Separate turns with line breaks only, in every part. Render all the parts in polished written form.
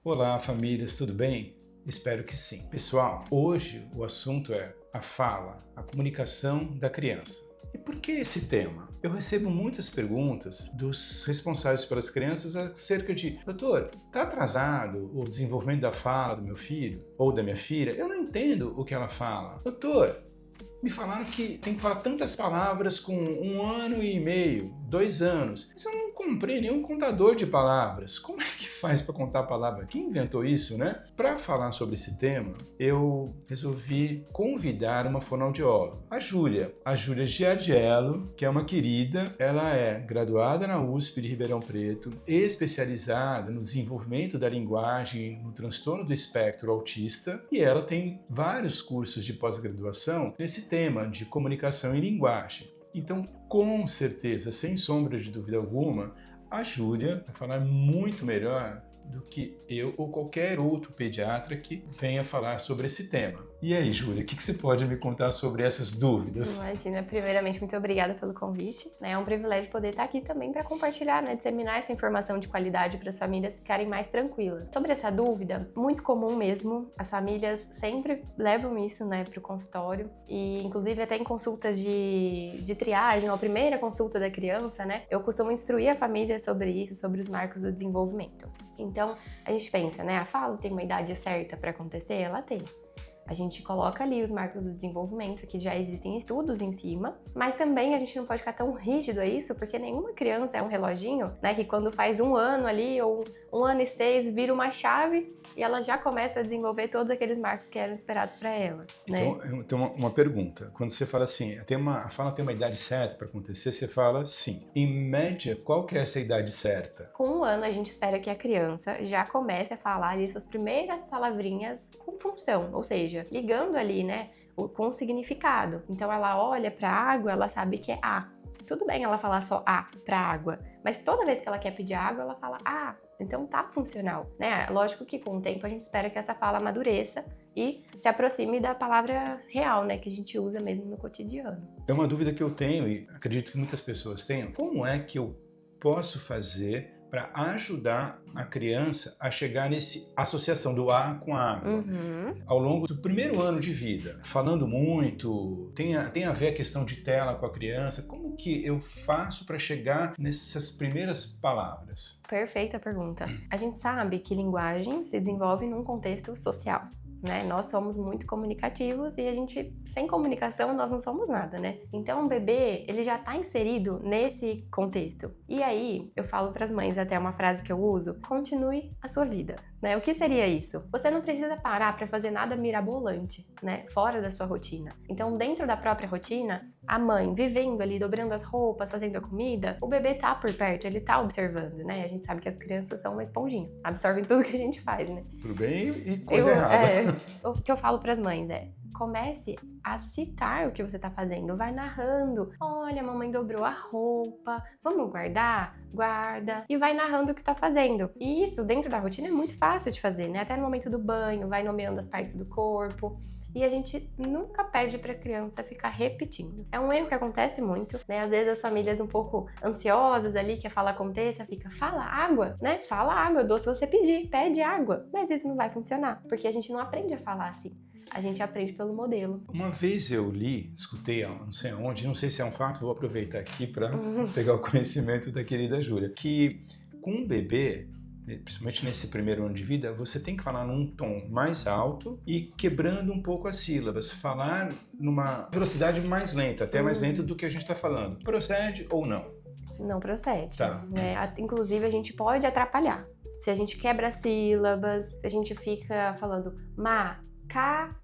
Olá, famílias, tudo bem? Espero que sim. Pessoal, hoje o assunto é a fala, a comunicação da criança. E por que esse tema? Eu recebo muitas perguntas dos responsáveis pelas crianças acerca de: doutor, está atrasado o desenvolvimento da fala do meu filho ou da minha filha? Eu não entendo o que ela fala. Doutor, me falaram que tem que falar tantas palavras com 1 ano e meio, 2 anos. Mas eu não comprei nenhum contador de palavras. Como é que faz para contar a palavra? Quem inventou isso, né? Para falar sobre esse tema, eu resolvi convidar uma fonoaudióloga, a Júlia Giardiello, que é uma querida. Ela é graduada na USP de Ribeirão Preto, especializada no desenvolvimento da linguagem no transtorno do espectro autista, e ela tem vários cursos de pós-graduação nesse tema de comunicação e linguagem. Então, com certeza, sem sombra de dúvida alguma, a Júlia vai falar muito melhor do que eu ou qualquer outro pediatra que venha falar sobre esse tema. E aí, Júlia, o que você pode me contar sobre essas dúvidas?
Imagina, primeiramente, muito obrigada pelo convite. É um privilégio poder estar aqui também para compartilhar, disseminar essa informação de qualidade para as famílias ficarem mais tranquilas. Sobre essa dúvida, muito comum mesmo, as famílias sempre levam isso para o consultório e, inclusive, até em consultas de triagem, ou a primeira consulta da criança, eu costumo instruir a família sobre isso, sobre os marcos do desenvolvimento. Então, a gente pensa, a fala tem uma idade certa para acontecer? Ela tem. A gente coloca ali os marcos do desenvolvimento, que já existem estudos em cima, mas também a gente não pode ficar tão rígido a isso, porque nenhuma criança é um reloginho, que quando faz 1 ano ali, ou 1 ano e 6, vira uma chave e ela já começa a desenvolver todos aqueles marcos que eram esperados para ela.
Então, uma pergunta. Quando você fala assim, a fala tem uma idade certa para acontecer, você fala sim. Em média, qual que é essa idade certa?
Com 1 ano, a gente espera que a criança já comece a falar ali suas primeiras palavrinhas com função, ou seja, ligando ali, com significado. Então ela olha para a água, ela sabe que é A. Tudo bem ela falar só A para água, mas toda vez que ela quer pedir água, ela fala A. Então tá funcional, Lógico que com o tempo a gente espera que essa fala amadureça e se aproxime da palavra real, que a gente usa mesmo no cotidiano.
É uma dúvida que eu tenho e acredito que muitas pessoas tenham. Como é que eu posso fazer para ajudar a criança a chegar nessa associação do A com a água? Ao longo do primeiro ano de vida, falando muito, tem a ver a questão de tela com a criança, como que eu faço para chegar nessas primeiras palavras?
Perfeita pergunta. A gente sabe que linguagem se desenvolve num contexto social. Nós somos muito comunicativos e sem comunicação, nós não somos nada, Então, o bebê, ele já está inserido nesse contexto. E aí, eu falo para as mães até uma frase que eu uso: continue a sua vida, O que seria isso? Você não precisa parar para fazer nada mirabolante, fora da sua rotina. Então, dentro da própria rotina, a mãe vivendo ali, dobrando as roupas, fazendo a comida, o bebê tá por perto, ele tá observando, A gente sabe que as crianças são uma esponjinha, absorvem tudo que a gente faz,
Pro bem e coisa errada.
O que eu falo para as mães comece a citar o que você tá fazendo, vai narrando. Olha, a mamãe dobrou a roupa, vamos guardar? Guarda. E vai narrando o que tá fazendo. E isso, dentro da rotina, é muito fácil de fazer, Até no momento do banho, vai nomeando as partes do corpo. E a gente nunca pede para a criança ficar repetindo. É um erro que acontece muito, Às vezes as famílias um pouco ansiosas ali, que a fala aconteça, fala água, Fala água, eu dou se você pedir, pede água. Mas isso não vai funcionar, porque a gente não aprende a falar assim. A gente aprende pelo modelo.
Uma vez eu escutei, não sei aonde, não sei se é um fato, vou aproveitar aqui para pegar o conhecimento da querida Júlia, que com um bebê, principalmente nesse primeiro ano de vida, você tem que falar num tom mais alto e quebrando um pouco as sílabas. Falar numa velocidade mais lenta, até mais lenta do que a gente está falando. Procede ou não?
Não procede.
Tá.
Inclusive, a gente pode atrapalhar. Se a gente quebra sílabas, se a gente fica falando macaco,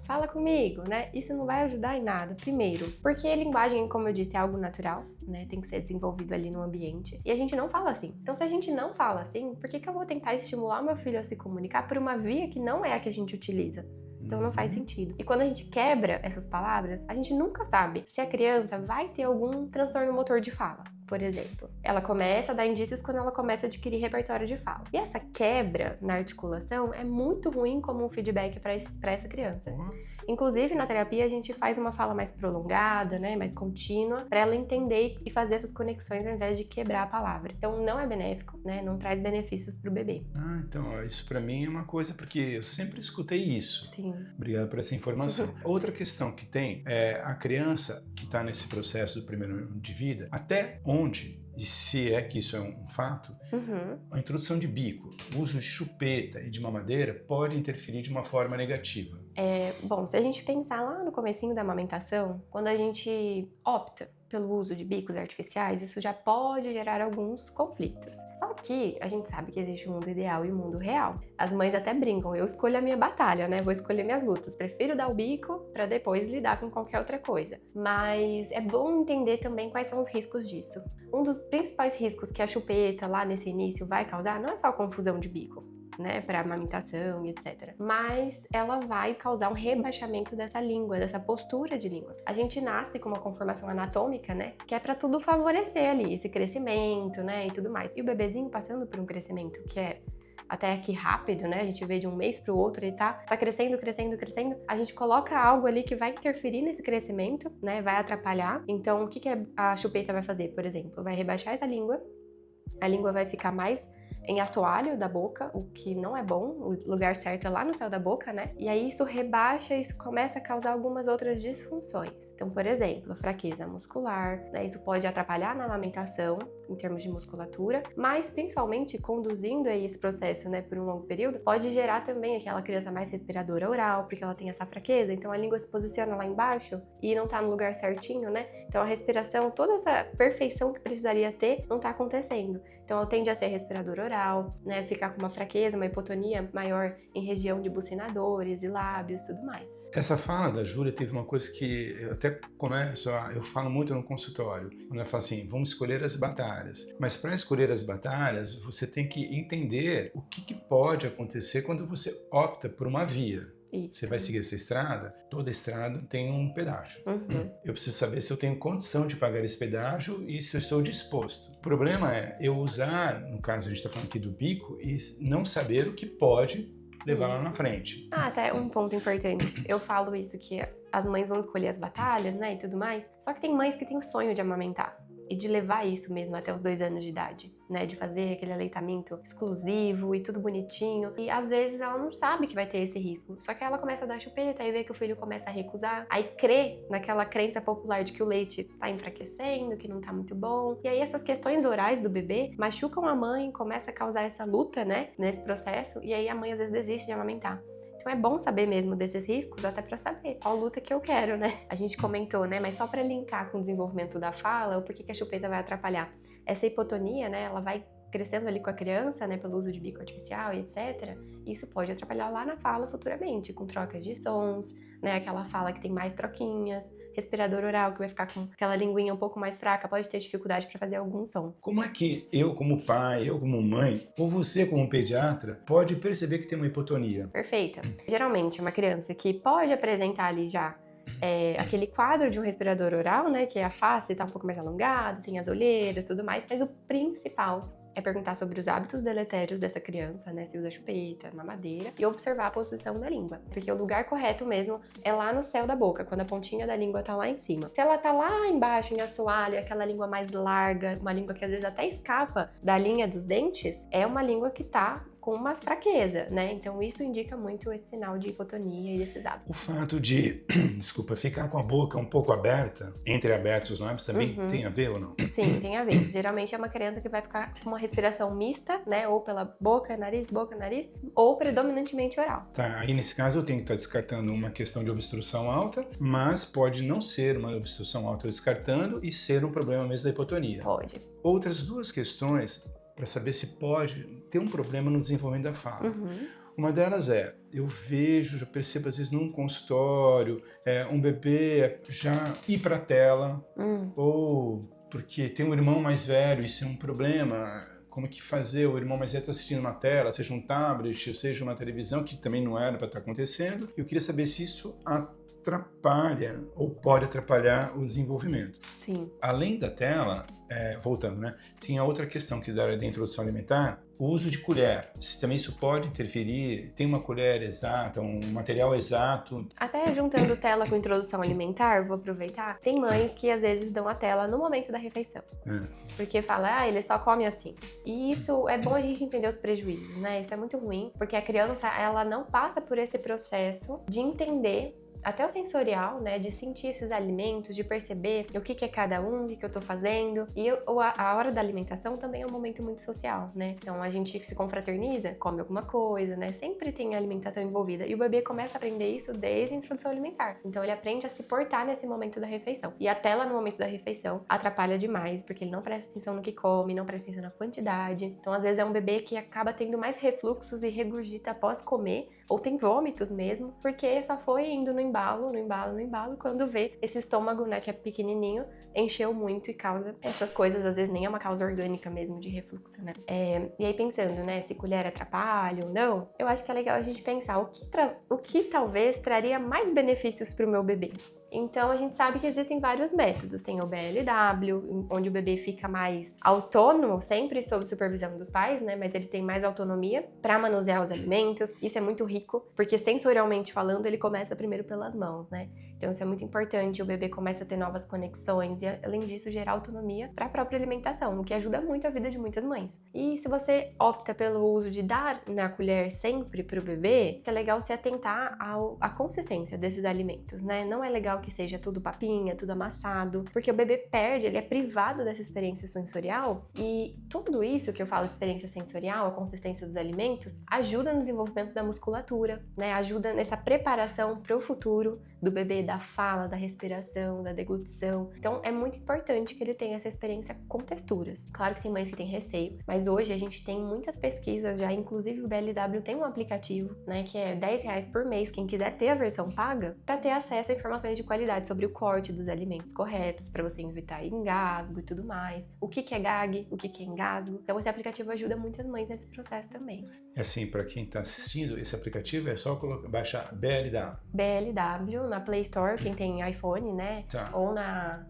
fala comigo, Isso não vai ajudar em nada. Primeiro, porque a linguagem, como eu disse, é algo natural, Tem que ser desenvolvido ali no ambiente. E a gente não fala assim. Então, se a gente não fala assim, por que eu vou tentar estimular meu filho a se comunicar por uma via que não é a que a gente utiliza? Então não faz sentido. E quando a gente quebra essas palavras, a gente nunca sabe se a criança vai ter algum transtorno motor de fala. por exemplo. Ela começa a dar indícios quando ela começa a adquirir repertório de fala. E essa quebra na articulação é muito ruim como um feedback para essa criança. Inclusive, na terapia, a gente faz uma fala mais prolongada, né, mais contínua, para ela entender e fazer essas conexões ao invés de quebrar a palavra. Então, não é benéfico, né, não traz benefícios para o bebê.
Então, ó, isso para mim é uma coisa, porque eu sempre escutei isso.
Sim.
Obrigado por essa informação. Outra questão que tem é a criança que está nesse processo do primeiro ano de vida, até onde, e se é que isso é um fato, a introdução de bico, o uso de chupeta e de mamadeira pode interferir de uma forma negativa.
Bom, se a gente pensar lá no comecinho da amamentação, quando a gente opta pelo uso de bicos artificiais, isso já pode gerar alguns conflitos. Só que a gente sabe que existe um mundo ideal e um mundo real. As mães até brincam, eu escolho a minha batalha, né? Vou escolher minhas lutas. Prefiro dar o bico para depois lidar com qualquer outra coisa. Mas é bom entender também quais são os riscos disso. Um dos principais riscos que a chupeta lá nesse início vai causar não é só confusão de bico, né, para amamentação e etc. Mas ela vai causar um rebaixamento dessa língua, dessa postura de língua. A gente nasce com uma conformação anatômica, né, que é para tudo favorecer ali esse crescimento, né, e tudo mais. E o bebezinho passando por um crescimento que é até aqui rápido, né? A gente vê de um mês para o outro, ele tá crescendo, crescendo, crescendo. A gente coloca algo ali que vai interferir nesse crescimento, né? Vai atrapalhar. Então, o que a chupeta vai fazer, por exemplo? Vai rebaixar essa língua, a língua vai ficar mais em assoalho da boca, o que não é bom, o lugar certo é lá no céu da boca, né? E aí isso rebaixa, isso começa a causar algumas outras disfunções. Então, por exemplo, a fraqueza muscular, né? Isso pode atrapalhar na amamentação, em termos de musculatura, mas principalmente conduzindo aí esse processo, né, por um longo período, pode gerar também aquela criança mais respiradora oral, porque ela tem essa fraqueza, então a língua se posiciona lá embaixo e não tá no lugar certinho, né? Então a respiração, toda essa perfeição que precisaria ter, não tá acontecendo. Então ela tende a ser respiradora oral, né, ficar com uma fraqueza, uma hipotonia maior em região de bucinadores e lábios, tudo mais.
Essa fala da Júlia teve uma coisa que eu até começo eu falo muito no consultório, quando ela fala assim, vamos escolher as batalhas. Mas para escolher as batalhas, você tem que entender o que pode acontecer quando você opta por uma via.
Isso.
Você vai seguir essa estrada, toda estrada tem um pedágio. Eu preciso saber se eu tenho condição de pagar esse pedágio e se eu estou disposto. O problema é eu usar, no caso a gente está falando aqui do bico, e não saber o que pode levar lá na frente.
Até um ponto importante. Eu falo isso, que as mães vão escolher as batalhas, né, e tudo mais. Só que tem mães que têm o sonho de amamentar e de levar isso mesmo até os 2 anos de idade, né, de fazer aquele aleitamento exclusivo e tudo bonitinho. E às vezes ela não sabe que vai ter esse risco. Só que ela começa a dar chupeta e vê que o filho começa a recusar. Aí crê naquela crença popular de que o leite tá enfraquecendo, que não tá muito bom. E aí essas questões orais do bebê machucam a mãe, começa a causar essa luta, né, nesse processo. E aí a mãe às vezes desiste de amamentar. Então é bom saber mesmo desses riscos, até para saber qual luta que eu quero, né? A gente comentou, né? Mas só para linkar com o desenvolvimento da fala, o porquê que a chupeta vai atrapalhar. Essa hipotonia, né? Ela vai crescendo ali com a criança, né? Pelo uso de bico artificial e etc. Isso pode atrapalhar lá na fala futuramente, com trocas de sons, né? Aquela fala que tem mais troquinhas. Respirador oral, que vai ficar com aquela linguinha um pouco mais fraca, pode ter dificuldade para fazer algum som.
Como é que eu como pai, eu como mãe, ou você como pediatra, pode perceber que tem uma hipotonia?
Perfeita. Geralmente é uma criança que pode apresentar ali já aquele quadro de um respirador oral, né, que a face está um pouco mais alongada, tem as olheiras e tudo mais, mas o principal é perguntar sobre os hábitos deletérios dessa criança, né? Se usa chupeta, mamadeira, e observar a posição da língua. Porque o lugar correto mesmo é lá no céu da boca, quando a pontinha da língua tá lá em cima. Se ela tá lá embaixo, em assoalho, aquela língua mais larga, uma língua que às vezes até escapa da linha dos dentes, é uma língua que tá com uma fraqueza, né? Então isso indica muito esse sinal de hipotonia e desses hábitos.
O fato de, ficar com a boca um pouco aberta, entreabertos os lábios, também tem a ver ou não?
Sim, tem a ver. Geralmente é uma criança que vai ficar com uma respiração mista, né? Ou pela boca, nariz, ou predominantemente oral.
Tá, aí nesse caso eu tenho que estar descartando uma questão de obstrução alta, mas pode não ser uma obstrução alta descartando e ser um problema mesmo da hipotonia.
Pode.
Outras 2 questões para saber se pode ter um problema no desenvolvimento da fala. Uma delas eu já percebo às vezes num consultório, um bebê já ir para a tela, ou porque tem um irmão mais velho, isso é um problema, como que fazer, o irmão mais velho está assistindo uma tela, seja um tablet, seja uma televisão, que também não era para estar acontecendo. Eu queria saber se isso atrapalha ou pode atrapalhar o desenvolvimento.
Sim.
Além da tela, voltando, né? Tinha outra questão que era da introdução alimentar, o uso de colher. Se também isso pode interferir, tem uma colher exata, um material exato.
Até juntando tela com introdução alimentar, vou aproveitar, tem mães que às vezes dão a tela no momento da refeição. Porque fala, ele só come assim. E isso é bom a gente entender os prejuízos, né? Isso é muito ruim, porque a criança, ela não passa por esse processo de entender até o sensorial, né, de sentir esses alimentos, de perceber o que é cada um, o que eu tô fazendo. E a hora da alimentação também é um momento muito social, né? Então a gente se confraterniza, come alguma coisa, né? Sempre tem alimentação envolvida. E o bebê começa a aprender isso desde a introdução alimentar. Então ele aprende a se portar nesse momento da refeição. E a tela no momento da refeição atrapalha demais, porque ele não presta atenção no que come, não presta atenção na quantidade. Então às vezes é um bebê que acaba tendo mais refluxos e regurgita após comer, ou tem vômitos mesmo, porque só foi indo no embalo, quando vê esse estômago, né, que é pequenininho, encheu muito e causa essas coisas, às vezes nem é uma causa orgânica mesmo de refluxo, né? E aí pensando, né, se colher atrapalha ou não, eu acho que é legal a gente pensar o que talvez traria mais benefícios para o meu bebê. Então, a gente sabe que existem vários métodos. Tem o BLW, onde o bebê fica mais autônomo, sempre sob supervisão dos pais, né? Mas ele tem mais autonomia para manusear os alimentos. Isso é muito rico, porque sensorialmente falando, ele começa primeiro pelas mãos, né? Então, isso é muito importante. O bebê começa a ter novas conexões e, além disso, gerar autonomia para a própria alimentação, o que ajuda muito a vida de muitas mães. E se você opta pelo uso de dar na colher sempre para o bebê, é legal se atentar à consistência desses alimentos, né? Não é legal que seja tudo papinha, tudo amassado, porque o bebê perde, ele é privado dessa experiência sensorial, e tudo isso que eu falo de experiência sensorial, a consistência dos alimentos, ajuda no desenvolvimento da musculatura, né? Ajuda nessa preparação para o futuro do bebê, da fala, da respiração, da deglutição. Então é muito importante que ele tenha essa experiência com texturas. Claro que tem mães que têm receio, mas hoje a gente tem muitas pesquisas já, inclusive o BLW tem um aplicativo, né, que é R$10 por mês, quem quiser ter a versão paga, para ter acesso a informações de qualidade sobre o corte dos alimentos corretos, para você evitar engasgo e tudo mais, o que é gag, o que é engasgo. Então esse aplicativo ajuda muitas mães nesse processo também.
Assim, para quem está assistindo, esse aplicativo é só baixar BLW.
BLW na Play Store, quem tem iPhone, né?
Tá.
Ou na...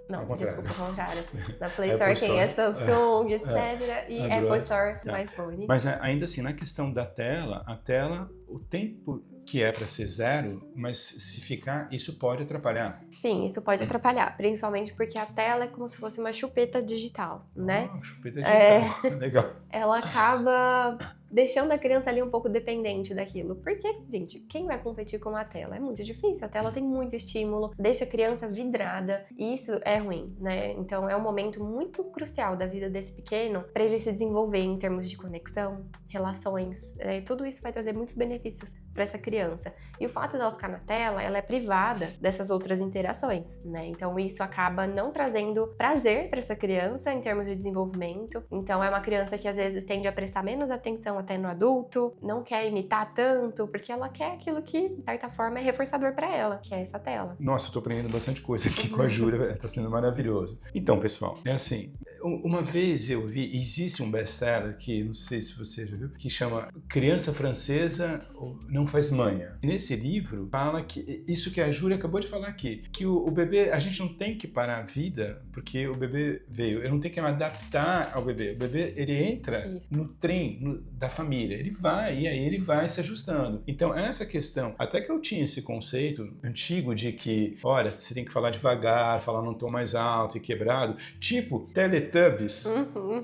Não, desculpa, ao contrário. Na Play
Apple
Store, quem é Samsung, etc. E
Android.
Apple Store no
Tá.
iPhone.
Mas ainda assim, na questão da tela, a tela, o tempo que é para ser 0, mas se ficar, isso pode atrapalhar.
Sim, isso pode atrapalhar, principalmente porque a tela é como se fosse uma chupeta digital, né?
Chupeta digital, legal.
Ela acaba deixando a criança ali um pouco dependente daquilo. Porque, gente, quem vai competir com a tela? É muito difícil, a tela tem muito estímulo, deixa a criança vidrada, e isso é ruim, né? Então é um momento muito crucial da vida desse pequeno para ele se desenvolver em termos de conexão, relações, tudo isso vai trazer muitos benefícios para essa criança. E o fato dela ficar na tela, ela é privada dessas outras interações, né? Então isso acaba não trazendo prazer para essa criança em termos de desenvolvimento. Então é uma criança que às vezes tende a prestar menos atenção até no adulto, não quer imitar tanto, porque ela quer aquilo que, de certa forma, é reforçador para ela, que é essa tela.
Nossa, eu tô aprendendo bastante coisa aqui com a Júlia, tá sendo maravilhoso. Então, pessoal, é assim, uma vez eu vi, existe um best-seller que, não sei se você já viu, que chama Criança Francesa Não Faz Manha. E nesse livro fala que, isso que a Júlia acabou de falar aqui, que o bebê, a gente não tem que parar a vida, porque o bebê veio, eu não tenho que me adaptar ao bebê. O bebê, ele entra no trem da família, ele vai, e aí ele vai se ajustando. Então, essa questão, até que eu tinha esse conceito antigo de que, olha, você tem que falar devagar, falar num tom mais alto e quebrado, tipo Teletubbies.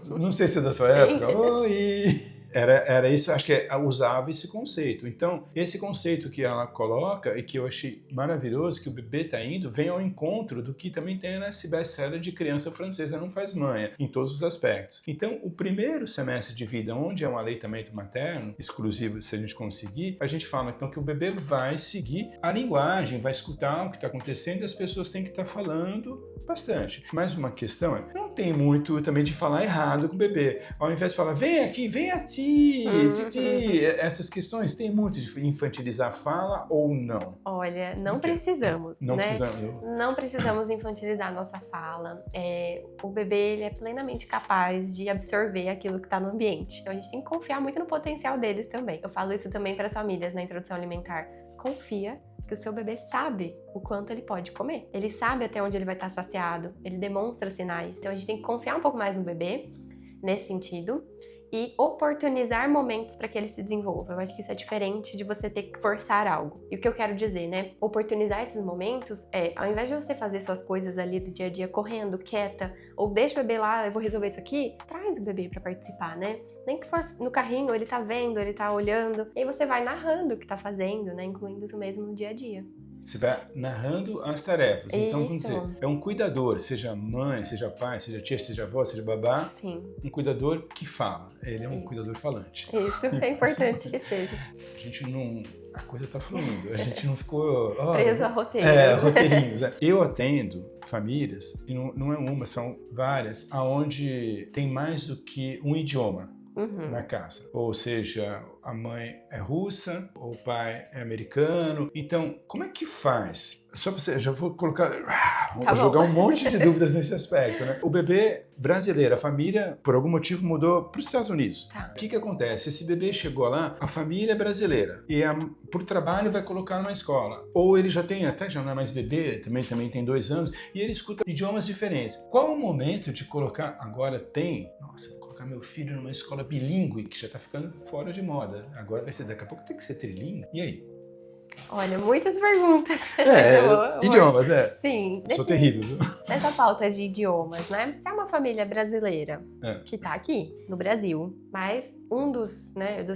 Não sei se é da sua época. Oi! Era isso, acho que usava esse conceito. Então, esse conceito que ela coloca e que eu achei maravilhoso, que o bebê está indo, vem ao encontro do que também tem nesse best-seller de Criança Francesa Não Faz Manha, em todos os aspectos. Então, o primeiro semestre de vida, onde é um aleitamento materno, exclusivo se a gente conseguir, a gente fala então que o bebê vai seguir a linguagem, vai escutar o que está acontecendo e as pessoas têm que estar falando bastante. Mas uma questão não tem muito também de falar errado com o bebê. Ao invés de falar, vem aqui, vem a ti, titi, essas questões, tem muito de infantilizar a fala ou não?
Olha, não precisamos,
não
né?
Precisamos.
Não precisamos infantilizar a nossa fala. O bebê, ele é plenamente capaz de absorver aquilo que está no ambiente. Então a gente tem que confiar muito no potencial deles também. Eu falo isso também para as famílias na introdução alimentar. confia que o seu bebê sabe o quanto ele pode comer. Ele sabe até onde ele vai estar saciado, ele demonstra sinais. Então a gente tem que confiar um pouco mais no bebê, nesse sentido, e oportunizar momentos para que ele se desenvolva. Eu acho que isso é diferente de você ter que forçar algo. E o que eu quero dizer, né? Oportunizar esses momentos ao invés de você fazer suas coisas ali do dia a dia correndo, quieta, ou deixa o bebê lá, eu vou resolver isso aqui, traz o bebê para participar, né? Nem que for no carrinho, ele tá vendo, ele tá olhando, e aí você vai narrando o que tá fazendo, né? Incluindo isso mesmo no dia a dia.
Você vai narrando as tarefas. Então, vamos
Isso.
dizer, é um cuidador, seja mãe, seja pai, seja tia, seja avó, seja babá.
Sim.
Um cuidador que fala. Ele é um cuidador falante.
Isso, é importante que seja.
A gente não... A coisa tá fluindo. A gente não ficou...
Preso a roteiros.
Roteirinhos. Eu atendo famílias, e não é uma, são várias, aonde tem mais do que um idioma. Na casa. Ou seja, a mãe é russa, ou o pai é americano. Então, como é que faz? Só pra você, já vou colocar... Vou jogar um monte de dúvidas nesse aspecto, né? O bebê brasileiro, a família, por algum motivo, mudou para os Estados Unidos.
Tá.
O que acontece? Esse bebê chegou lá, a família é brasileira. E por trabalho vai colocar numa escola. Ou ele já não é mais bebê, também tem 2 anos, e ele escuta idiomas diferentes. Qual o momento de colocar... Agora tem... Nossa, vou colocar meu filho numa escola bilíngue, que já tá ficando fora de moda. Agora vai ser, daqui a pouco tem que ser trilingue. E aí?
Olha, muitas perguntas.
Idiomas,
Sim.
Sou terrível, viu?
Nessa pauta de idiomas, né? É uma família brasileira que tá aqui, no Brasil, mas um dos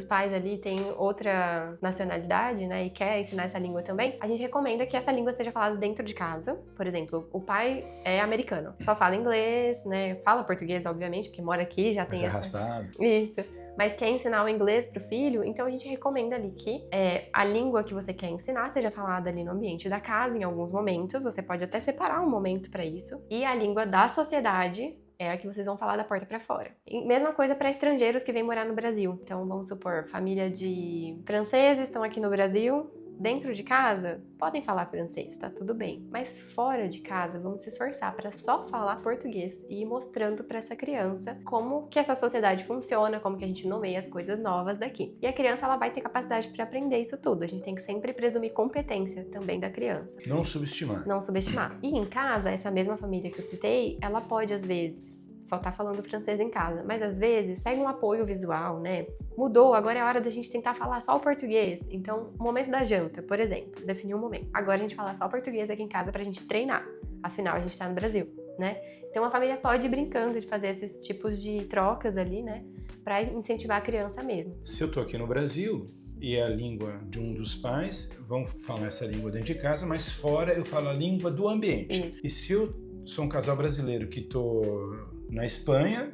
pais ali tem outra nacionalidade, né? E quer ensinar essa língua também. A gente recomenda que essa língua seja falada dentro de casa. Por exemplo, o pai é americano, só fala inglês, né? Fala português, obviamente, porque mora aqui, já tem
arrastado.
Isso. Mas quer ensinar o inglês pro filho, então a gente recomenda ali que a língua que você quer ensinar seja falada ali no ambiente da casa, em alguns momentos. Você pode até separar um momento para isso. E a língua da sociedade é a que vocês vão falar da porta para fora. E mesma coisa para estrangeiros que vêm morar no Brasil. Então, vamos supor, família de franceses estão aqui no Brasil. Dentro de casa, podem falar francês, tá tudo bem. Mas fora de casa, vamos se esforçar para só falar português e ir mostrando para essa criança como que essa sociedade funciona, como que a gente nomeia as coisas novas daqui. E a criança, ela vai ter capacidade para aprender isso tudo. A gente tem que sempre presumir competência também da criança.
Não subestimar.
Não subestimar. E em casa, essa mesma família que eu citei, ela pode, às vezes, só tá falando francês em casa, mas às vezes pega um apoio visual, né? Mudou, agora é hora da gente tentar falar só o português. Então, momento da janta, por exemplo, definir um momento. Agora a gente fala só o português aqui em casa pra gente treinar. Afinal, a gente tá no Brasil, né? Então, a família pode ir brincando de fazer esses tipos de trocas ali, né? Pra incentivar a criança mesmo.
Se eu tô aqui no Brasil e é a língua de um dos pais, vão falar essa língua dentro de casa, mas fora eu falo a língua do ambiente.
Isso.
E se eu sou um casal brasileiro que tô na Espanha,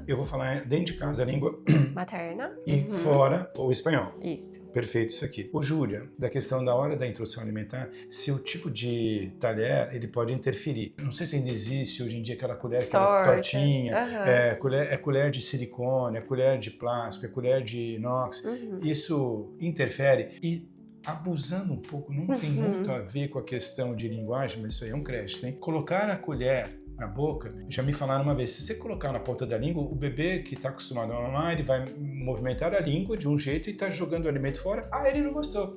eu vou falar dentro de casa a língua
materna
e fora o espanhol.
Isso.
Perfeito isso aqui. Ô Júlia, da questão da hora da introdução alimentar, se o tipo de talher, ele pode interferir. Não sei se ainda existe hoje em dia aquela colher que é tortinha, colher de silicone, é colher de plástico, é colher de inox. Isso interfere e abusando um pouco, não tem muito a ver com a questão de linguagem, mas isso aí é um crédito, hein? Colocar a colher na boca, já me falaram uma vez, se você colocar na ponta da língua, o bebê que está acostumado a mamar, ele vai movimentar a língua de um jeito e está jogando o alimento fora, ele não gostou.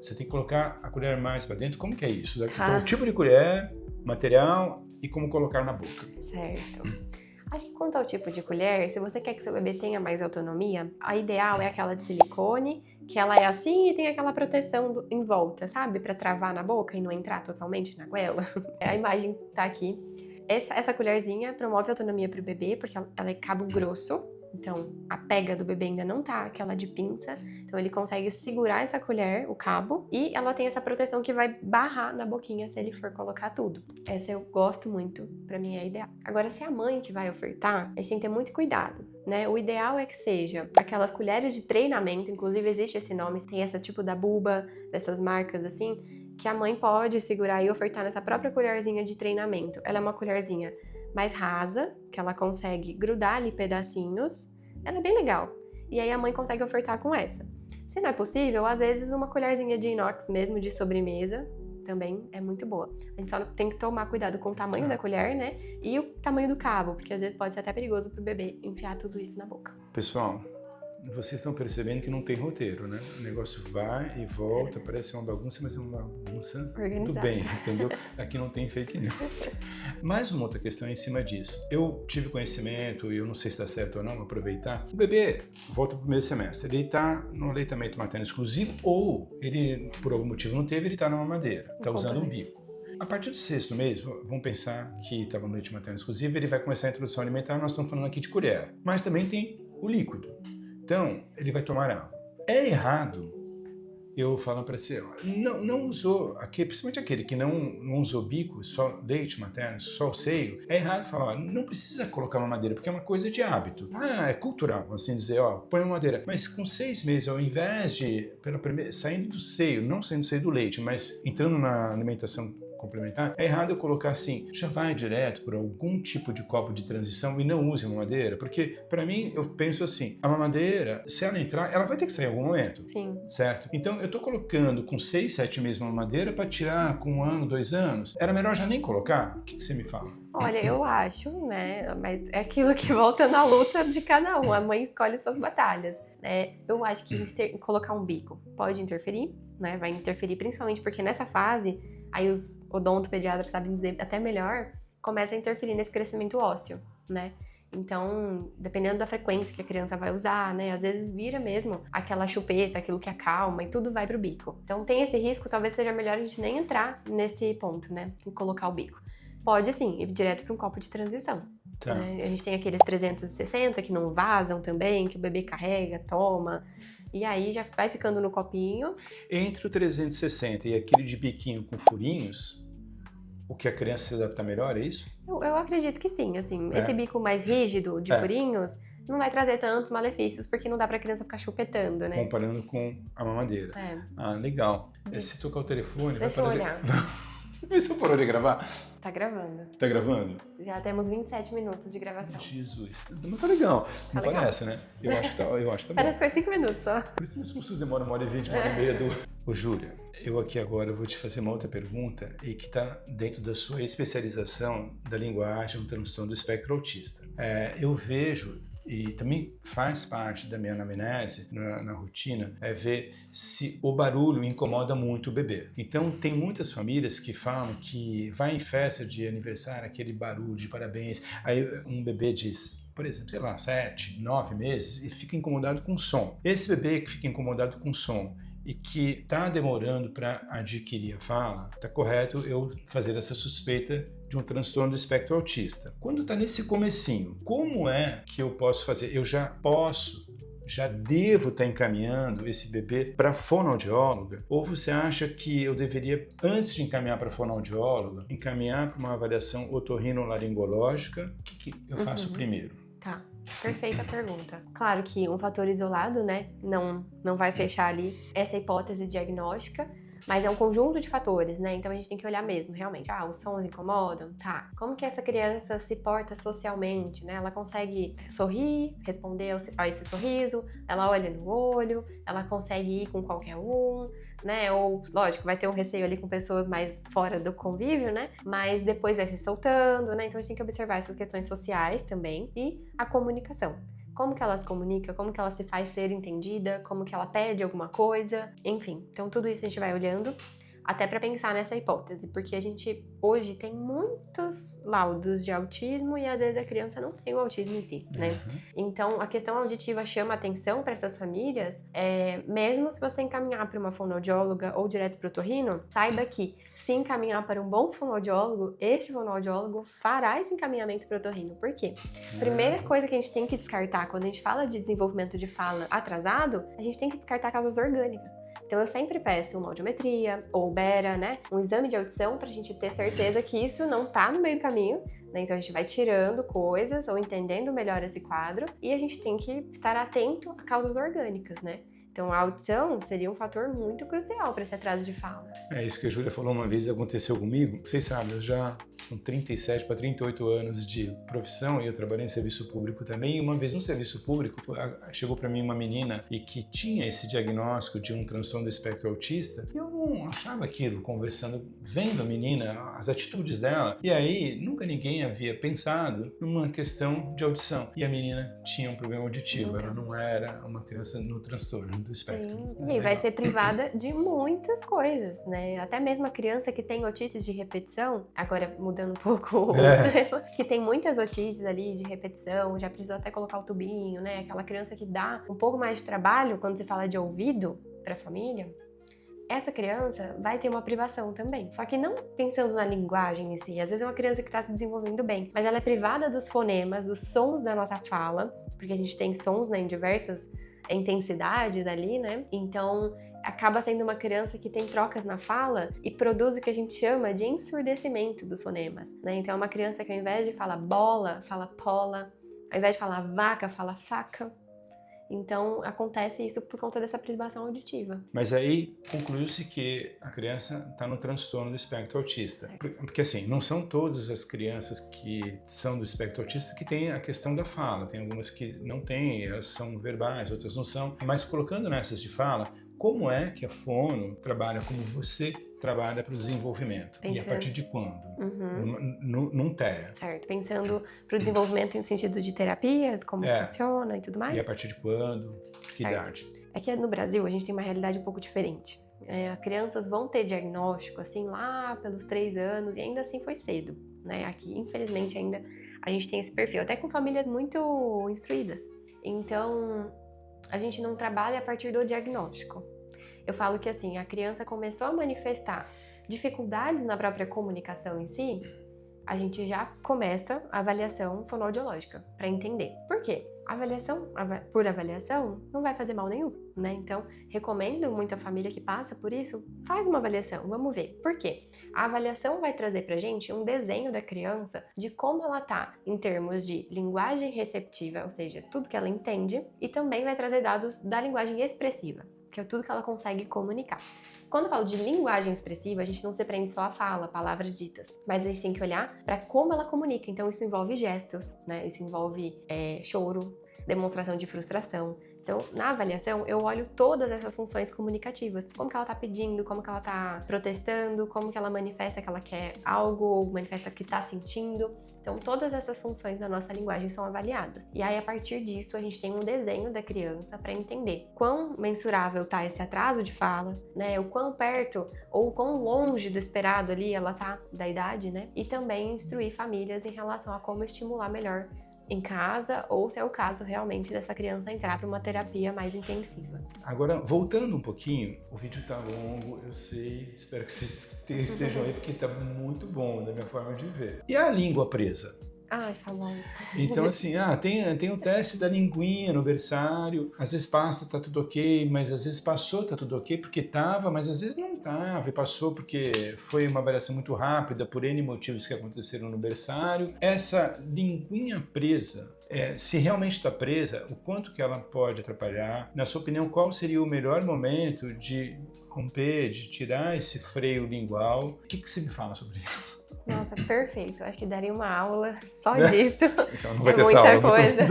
Você tem que colocar a colher mais para dentro, como que é isso? Então, o tipo de colher, material e como colocar na boca.
Certo. Acho que quanto ao tipo de colher, se você quer que seu bebê tenha mais autonomia, a ideal é aquela de silicone, que ela é assim e tem aquela proteção em volta, sabe? Pra travar na boca e não entrar totalmente na goela. A imagem tá aqui. Essa colherzinha promove autonomia pro bebê, porque ela é cabo grosso. Então, a pega do bebê ainda não tá aquela de pinça. Então, ele consegue segurar essa colher, o cabo, e ela tem essa proteção que vai barrar na boquinha se ele for colocar tudo. Essa eu gosto muito, pra mim é ideal. Agora, se é a mãe que vai ofertar, a gente tem que ter muito cuidado, né? O ideal é que seja aquelas colheres de treinamento, inclusive existe esse nome, tem essa tipo da Buba, dessas marcas assim, que a mãe pode segurar e ofertar nessa própria colherzinha de treinamento. Ela é uma colherzinha mais rasa, que ela consegue grudar ali pedacinhos. Ela é bem legal. E aí a mãe consegue ofertar com essa. Se não é possível, às vezes uma colherzinha de inox mesmo, de sobremesa, também é muito boa. A gente só tem que tomar cuidado com o tamanho da colher, né? E o tamanho do cabo, porque às vezes pode ser até perigoso pro bebê enfiar tudo isso na boca.
Pessoal, vocês estão percebendo que não tem roteiro, né? O negócio vai e volta, parece uma bagunça, mas é uma bagunça do bem, entendeu? Aqui não tem fake news. Mais uma outra questão em cima disso. Eu tive conhecimento, e eu não sei se dá certo ou não, vou aproveitar. O bebê volta pro primeiro semestre, ele está no aleitamento materno exclusivo ou ele, por algum motivo não teve, ele está numa mamadeira, está usando um bico. A partir do 6º mês, vamos pensar que estava no leite materno exclusivo, ele vai começar a introdução alimentar, nós estamos falando aqui de colher. Mas também tem o líquido. Então, ele vai tomar água. É errado eu falar para você, não usou, principalmente aquele que não usou bico, só leite materno, só o seio, é errado falar, não precisa colocar mamadeira, porque é uma coisa de hábito. É cultural, assim dizer, põe mamadeira. Mas com 6 meses, ao invés de, saindo do seio, não saindo do seio do leite, mas entrando na alimentação complementar, é errado eu colocar assim, já vai direto por algum tipo de copo de transição e não use a mamadeira, porque para mim eu penso assim, a mamadeira, se ela entrar, ela vai ter que sair em algum momento.
Sim.
Certo? Então eu tô colocando com 6, 7 meses uma mamadeira para tirar com 1 ano, 2 anos. Era melhor já nem colocar? O que você me fala?
Olha, eu acho, né, mas é aquilo que volta na luta de cada um, a mãe escolhe suas batalhas. Eu acho que colocar um bico pode interferir, né, vai interferir principalmente porque nessa fase, aí os odontopediatras sabem dizer até melhor, começa a interferir nesse crescimento ósseo, né? Então, dependendo da frequência que a criança vai usar, né? Às vezes vira mesmo aquela chupeta, aquilo que acalma e tudo vai pro bico. Então tem esse risco, talvez seja melhor a gente nem entrar nesse ponto, né? Em colocar o bico. Pode sim, ir direto para um copo de transição.
Tá.
Né? A gente tem aqueles 360 que não vazam também, que o bebê carrega, toma. E aí já vai ficando no copinho.
Entre o 360 e aquele de biquinho com furinhos, o que a criança se adapta melhor, é isso?
Eu acredito que sim, assim. Esse bico mais rígido, de furinhos, não vai trazer tantos malefícios, porque não dá pra criança ficar chupetando, né?
Comparando com a mamadeira. Ah, legal. Se tocar o telefone...
Deixa eu olhar.
Você parou de gravar?
Tá gravando.
Tá gravando?
Já temos 27 minutos de gravação.
Jesus. Não tá legal. Não
legal.
Parece, né? Eu acho que tá bom.
Parece que foi 5 minutos só.
Por isso meus cursos demoram 1h20, 1h30. Ô, Júlia, eu aqui agora vou te fazer uma outra pergunta e que tá dentro da sua especialização da linguagem no transtorno do espectro autista. Eu vejo, e também faz parte da minha anamnese, na rotina, ver se o barulho incomoda muito o bebê. Então, tem muitas famílias que falam que vai em festa de aniversário, aquele barulho de parabéns, aí um bebê diz, por exemplo, sei lá, 7, 9 meses, e fica incomodado com o som. Esse bebê que fica incomodado com o som e que está demorando para adquirir a fala, está correto eu fazer essa suspeita de um transtorno do espectro autista. Quando está nesse comecinho, como é que eu posso fazer? Eu já devo estar encaminhando esse bebê para fonoaudióloga? Ou você acha que eu deveria, antes de encaminhar para fonoaudióloga, encaminhar para uma avaliação otorrinolaringológica? O que eu faço primeiro?
Tá, perfeita pergunta. Claro que um fator isolado, né, não vai fechar ali essa hipótese diagnóstica, mas é um conjunto de fatores, né? Então a gente tem que olhar mesmo, realmente. Os sons incomodam? Tá. Como que essa criança se porta socialmente, né? Ela consegue sorrir, responder a esse sorriso, ela olha no olho, ela consegue ir com qualquer um, né? Ou, lógico, vai ter um receio ali com pessoas mais fora do convívio, né? Mas depois vai se soltando, né? Então a gente tem que observar essas questões sociais também e a comunicação. Como que ela se comunica, como que ela se faz ser entendida, como que ela pede alguma coisa, enfim. Então tudo isso a gente vai olhando até para pensar nessa hipótese, porque a gente hoje tem muitos laudos de autismo e às vezes a criança não tem o autismo em si, né? Então a questão auditiva chama atenção para essas famílias, mesmo se você encaminhar para uma fonoaudióloga ou direto para o otorrino, saiba que se encaminhar para um bom fonoaudiólogo, este fonoaudiólogo fará esse encaminhamento para o otorrino. Por quê? Primeira coisa que a gente tem que descartar quando a gente fala de desenvolvimento de fala atrasado, a gente tem que descartar causas orgânicas. Então eu sempre peço uma audiometria ou BERA, né? Um exame de audição pra gente ter certeza que isso não tá no meio do caminho, né? Então a gente vai tirando coisas ou entendendo melhor esse quadro e a gente tem que estar atento a causas orgânicas, né? Então, a audição seria um fator muito crucial para esse atraso de fala.
É isso que a Júlia falou uma vez, aconteceu comigo. Vocês sabem, eu já são 37 para 38 anos de profissão e eu trabalhei em serviço público também. E uma vez no serviço público, chegou para mim uma menina e que tinha esse diagnóstico de um transtorno do espectro autista. E eu não achava aquilo, conversando, vendo a menina, as atitudes dela. E aí, nunca ninguém havia pensado numa questão de audição. E a menina tinha um problema auditivo, ela não era uma criança no transtorno do espectro.
Sim. E aí vai ser privada de muitas coisas, né? Até mesmo a criança que tem otites de repetição, agora mudando um pouco o tema, que tem muitas otites ali de repetição, já precisou até colocar o tubinho, né? Aquela criança que dá um pouco mais de trabalho quando se fala de ouvido para a família, essa criança vai ter uma privação também. Só que não pensando na linguagem em si. Às vezes é uma criança que está se desenvolvendo bem, mas ela é privada dos fonemas, dos sons da nossa fala, porque a gente tem sons, né, em diversas intensidades ali, né? Então, acaba sendo uma criança que tem trocas na fala e produz o que a gente chama de ensurdecimento dos fonemas, né? Então, é uma criança que ao invés de falar bola, fala pola, ao invés de falar vaca, fala faca. Então, acontece isso por conta dessa privação auditiva.
Mas aí, concluiu-se que a criança está no transtorno do espectro autista. Porque, assim, não são todas as crianças que são do espectro autista que têm a questão da fala. Tem algumas que não têm, elas são verbais, outras não são. Mas, colocando nessas de fala, como é que a fono trabalha como você trabalha para o desenvolvimento? Pensando. E a partir de quando? Num TEA.
Certo, pensando para o desenvolvimento em sentido de terapias, como funciona e tudo mais.
E a partir de quando? Que idade?
É que no Brasil a gente tem uma realidade um pouco diferente. As crianças vão ter diagnóstico assim lá pelos 3 anos e ainda assim foi cedo, né? Aqui, infelizmente, ainda a gente tem esse perfil, até com famílias muito instruídas. Então, a gente não trabalha a partir do diagnóstico. Eu falo que assim, a criança começou a manifestar dificuldades na própria comunicação em si, a gente já começa a avaliação fonoaudiológica para entender. Por quê? Avaliação por avaliação não vai fazer mal nenhum, né? Então, recomendo muito a família que passa por isso, faz uma avaliação, vamos ver. Por quê? A avaliação vai trazer pra gente um desenho da criança de como ela tá em termos de linguagem receptiva, ou seja, tudo que ela entende, e também vai trazer dados da linguagem expressiva, que é tudo que ela consegue comunicar. Quando eu falo de linguagem expressiva, a gente não se prende só à fala, palavras ditas, mas a gente tem que olhar para como ela comunica. Então isso envolve gestos, né? Isso envolve choro, demonstração de frustração. Então, na avaliação, eu olho todas essas funções comunicativas. Como que ela tá pedindo, como que ela tá protestando, como que ela manifesta que ela quer algo, ou manifesta que tá sentindo. Então, todas essas funções da nossa linguagem são avaliadas. E aí, a partir disso, a gente tem um desenho da criança para entender quão mensurável tá esse atraso de fala, né? O quão perto ou o quão longe do esperado ali ela tá da idade, né? E também instruir famílias em relação a como estimular melhor em casa, ou se é o caso realmente dessa criança entrar para uma terapia mais intensiva.
Agora, voltando um pouquinho, o vídeo tá longo, eu sei, espero que vocês estejam aí, porque tá muito bom da minha forma de ver. E a língua presa?
Ai, famoso.
Então, assim, tem o teste da linguinha no berçário, às vezes passa, tá tudo ok, mas às vezes passou, tá tudo ok, porque tava, mas às vezes não tava, e passou porque foi uma avaliação muito rápida, por N motivos que aconteceram no berçário. Essa linguinha presa, se realmente está presa, o quanto que ela pode atrapalhar? Na sua opinião, qual seria o melhor momento de romper, de tirar esse freio lingual? O que você me fala sobre isso?
Nossa, perfeito. Acho que daria uma aula só disso.
Então não vai ter essa aula,
coisa.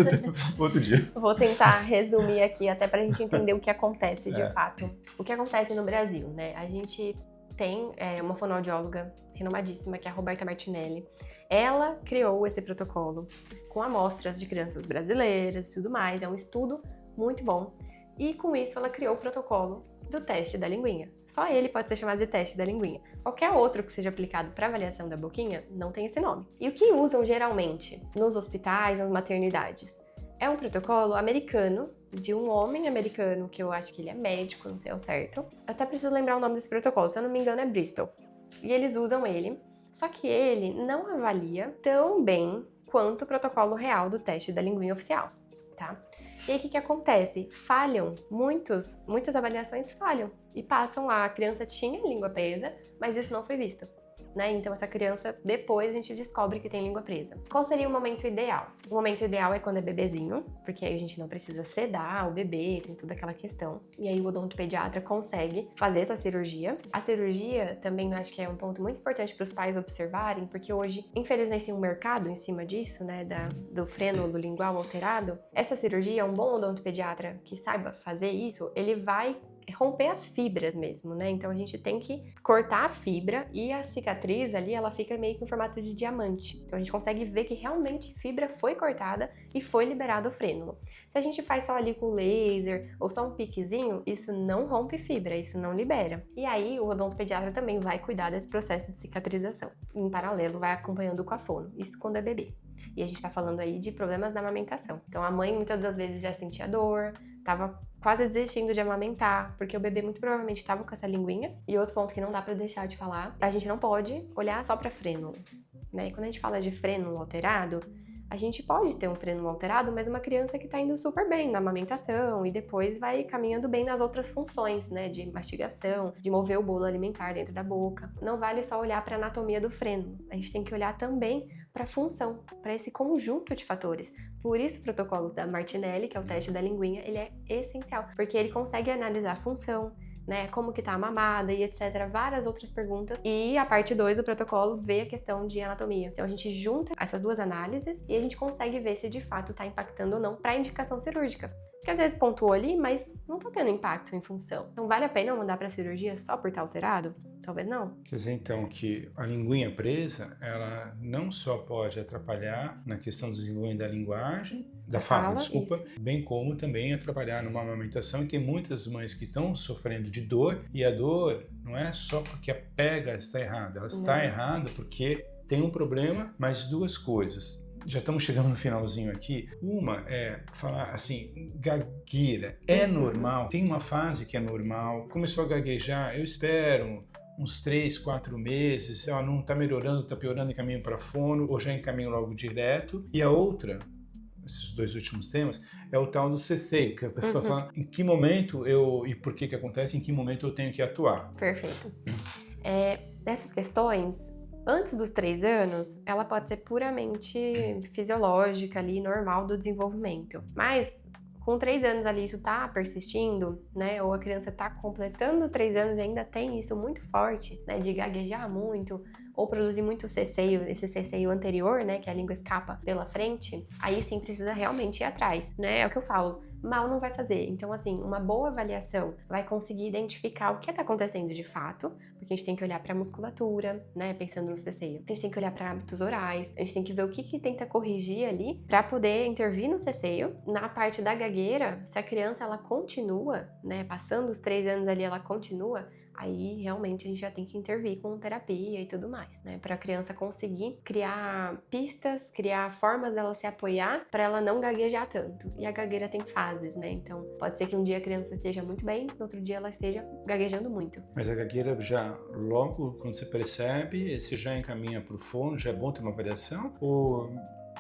Outro dia.
Vou tentar resumir aqui, até pra gente entender o que acontece de fato. O que acontece no Brasil, né? A gente tem uma fonoaudióloga renomadíssima, que é a Roberta Martinelli. Ela criou esse protocolo com amostras de crianças brasileiras e tudo mais. É um estudo muito bom. E com isso ela criou o protocolo do teste da linguinha. Só ele pode ser chamado de teste da linguinha. Qualquer outro que seja aplicado para avaliação da boquinha não tem esse nome. E o que usam geralmente nos hospitais, nas maternidades? É um protocolo americano, de um homem americano, que eu acho que ele é médico, não sei ao certo. Eu até preciso lembrar o nome desse protocolo, se eu não me engano é Bristol. E eles usam ele, só que ele não avalia tão bem quanto o protocolo real do teste da linguinha oficial, tá? E aí o que acontece? Falham, muitas avaliações falham e passam lá, a criança tinha língua presa, mas isso não foi visto. né? Então essa criança, depois a gente descobre que tem língua presa. Qual seria o momento ideal? O momento ideal é quando é bebezinho, porque aí a gente não precisa sedar o bebê, tem toda aquela questão. E aí o odontopediatra consegue fazer essa cirurgia. A cirurgia também eu acho que é um ponto muito importante para os pais observarem, porque hoje, infelizmente, tem um mercado em cima disso, né, do frênulo lingual alterado. Essa cirurgia, um bom odontopediatra que saiba fazer isso, ele vai romper as fibras mesmo, né? Então a gente tem que cortar a fibra e a cicatriz ali, ela fica meio que em formato de diamante. Então a gente consegue ver que realmente a fibra foi cortada e foi liberado o frênulo. Se a gente faz só ali com laser ou só um piquezinho, isso não rompe fibra, isso não libera. E aí o odontopediatra também vai cuidar desse processo de cicatrização. Em paralelo, vai acompanhando com a fono. Isso quando é bebê. E a gente tá falando aí de problemas da amamentação. Então a mãe muitas das vezes já sentia dor, tava quase desistindo de amamentar, porque o bebê muito provavelmente estava com essa linguinha. E outro ponto que não dá pra deixar de falar, a gente não pode olhar só pra frênulo, né? E quando a gente fala de frênulo alterado, a gente pode ter um frênulo alterado, mas uma criança que tá indo super bem na amamentação e depois vai caminhando bem nas outras funções, né? De mastigação, de mover o bolo alimentar dentro da boca. Não vale só olhar pra anatomia do frênulo, a gente tem que olhar também para a função, para esse conjunto de fatores. Por isso o protocolo da Martinelli, que é o teste da linguinha, ele é essencial, porque ele consegue analisar a função, né, como que tá a mamada e etc, várias outras perguntas. E a parte 2 do protocolo vê a questão de anatomia. Então a gente junta essas duas análises e a gente consegue ver se de fato tá impactando ou não para indicação cirúrgica. Porque às vezes pontuou ali, mas não tá tendo impacto em função. Então vale a pena mandar para cirurgia só por estar alterado? Talvez não.
Quer dizer, então, que a linguinha presa, ela não só pode atrapalhar na questão do desenvolvimento da linguagem, da fala, desculpa, isso. Bem como também atrapalhar numa amamentação, e tem muitas mães que estão sofrendo de dor, e a dor não é só porque a pega está errada, ela está errada porque tem um problema, mas duas coisas. Já estamos chegando no finalzinho aqui. Uma é falar assim, gagueira é normal, tem uma fase que é normal, começou a gaguejar, eu espero uns 3, 4 meses, não está melhorando, está piorando, encaminho para fono, ou já encaminho logo direto. E a outra, esses dois últimos temas, é o tal do ceceio, que a pessoa fala em que momento e por que acontece, em que momento eu tenho que atuar.
Perfeito. Nessas questões, antes dos 3 anos, ela pode ser puramente fisiológica ali, normal do desenvolvimento. Mas com 3 anos ali isso tá persistindo, né? Ou a criança tá completando 3 anos e ainda tem isso muito forte, né? De gaguejar muito, ou produzir muito ceceio, esse ceceio anterior, né? Que a língua escapa pela frente, aí sim precisa realmente ir atrás, né? É o que eu falo. Mal não vai fazer. Então, assim, uma boa avaliação vai conseguir identificar o que está acontecendo de fato, porque a gente tem que olhar para a musculatura, né, pensando no ceceio. A gente tem que olhar para hábitos orais, a gente tem que ver o que tenta corrigir ali para poder intervir no ceceio. Na parte da gagueira, se a criança ela continua, né, passando os 3 anos ali, ela continua, aí realmente a gente já tem que intervir com terapia e tudo mais, né? Para a criança conseguir criar pistas, criar formas dela se apoiar para ela não gaguejar tanto. E a gagueira tem fases, né? Então pode ser que um dia a criança esteja muito bem, no outro dia ela esteja gaguejando muito.
Mas a gagueira já logo quando você percebe, você já encaminha para o fono, já é bom ter uma avaliação? Ou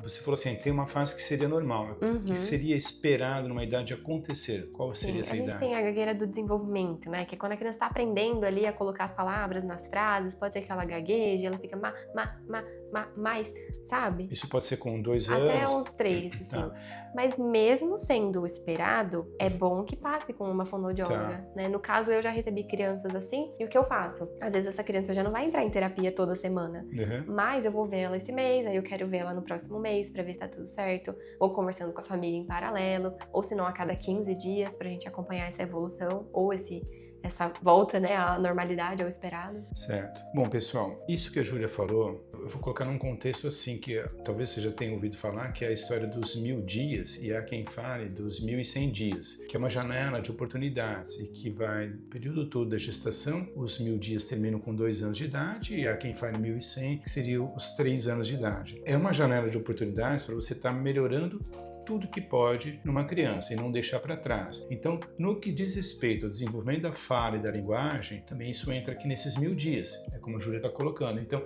você falou assim, tem uma fase que seria normal, o que seria esperado numa idade acontecer? Qual seria essa idade?
A gente tem a gagueira do desenvolvimento, né? Que é quando a criança está aprendendo ali a colocar as palavras nas frases, pode ser que ela gagueje, ela fica mais, sabe?
Isso pode ser com 2 anos?
Até uns 3, assim. Tá. Mas mesmo sendo esperado, é bom que passe com uma fonoaudióloga, né? No caso, eu já recebi crianças assim, e o que eu faço? Às vezes essa criança já não vai entrar em terapia toda semana, mas eu vou ver ela esse mês, aí eu quero ver ela no próximo mês pra ver se tá tudo certo, ou conversando com a família em paralelo, ou se não a cada 15 dias pra gente acompanhar essa evolução, ou essa volta, né, à normalidade, ao esperado.
Certo. Bom, pessoal, isso que a Júlia falou, eu vou colocar num contexto assim, que talvez você já tenha ouvido falar, que é a história dos 1000 dias, e há quem fale dos 1100 dias, que é uma janela de oportunidades, e que vai, no período todo da gestação, os 1000 dias terminam com 2 anos de idade, e há quem fale 1100, que seriam os 3 anos de idade. É uma janela de oportunidades para você estar melhorando tudo que pode numa criança e não deixar para trás. Então, no que diz respeito ao desenvolvimento da fala e da linguagem, também isso entra aqui nesses 1000 dias, é como a Júlia está colocando. Então,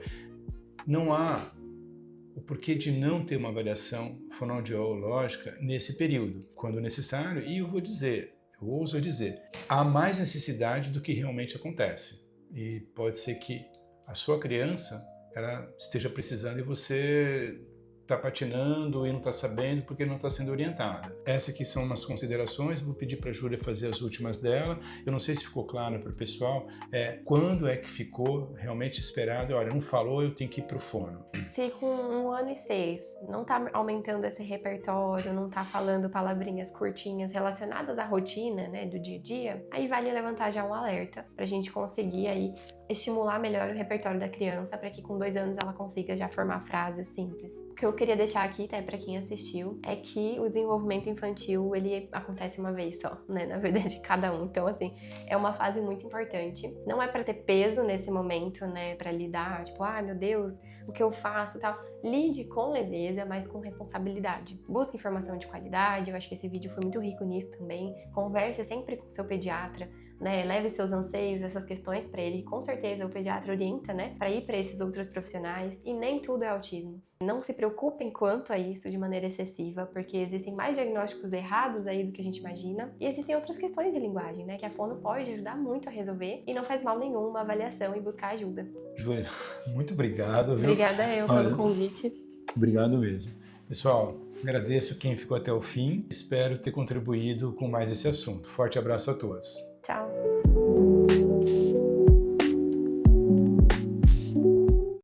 não há o porquê de não ter uma avaliação fonoaudiológica nesse período, quando necessário, e eu ouso dizer, há mais necessidade do que realmente acontece. E pode ser que a sua criança ela esteja precisando e você está patinando e não está sabendo porque não está sendo orientada. Essas aqui são umas considerações, vou pedir para a Júlia fazer as últimas dela. Eu não sei se ficou claro para o pessoal, quando é que ficou realmente esperado, olha, não falou, eu tenho que ir para o fono.
Se com 1 ano e 6 não está aumentando esse repertório, não está falando palavrinhas curtinhas relacionadas à rotina, né, do dia a dia, aí vale levantar já um alerta para a gente conseguir aí estimular melhor o repertório da criança para que com 2 anos ela consiga já formar frases simples. O que eu queria deixar aqui, até para quem assistiu, é que o desenvolvimento infantil, ele acontece uma vez só, né, na vida de cada um. Então, assim, é uma fase muito importante. Não é para ter peso nesse momento, né, para lidar, tipo, ai meu Deus, o que eu faço e tal. Lide com leveza, mas com responsabilidade. Busque informação de qualidade, eu acho que esse vídeo foi muito rico nisso também. Converse sempre com o seu pediatra, né? Leve seus anseios, essas questões para ele. Com certeza o pediatra orienta, né, para ir para esses outros profissionais. E nem tudo é autismo. Não se preocupem quanto a isso de maneira excessiva, porque existem mais diagnósticos errados aí do que a gente imagina. E existem outras questões de linguagem, né, que a fono pode ajudar muito a resolver. E não faz mal nenhum uma avaliação e buscar ajuda.
Júlia, muito obrigado. Viu?
Obrigada eu pelo convite.
Obrigado mesmo. Pessoal, agradeço quem ficou até o fim. Espero ter contribuído com mais esse assunto. Forte abraço a todos.
Tchau.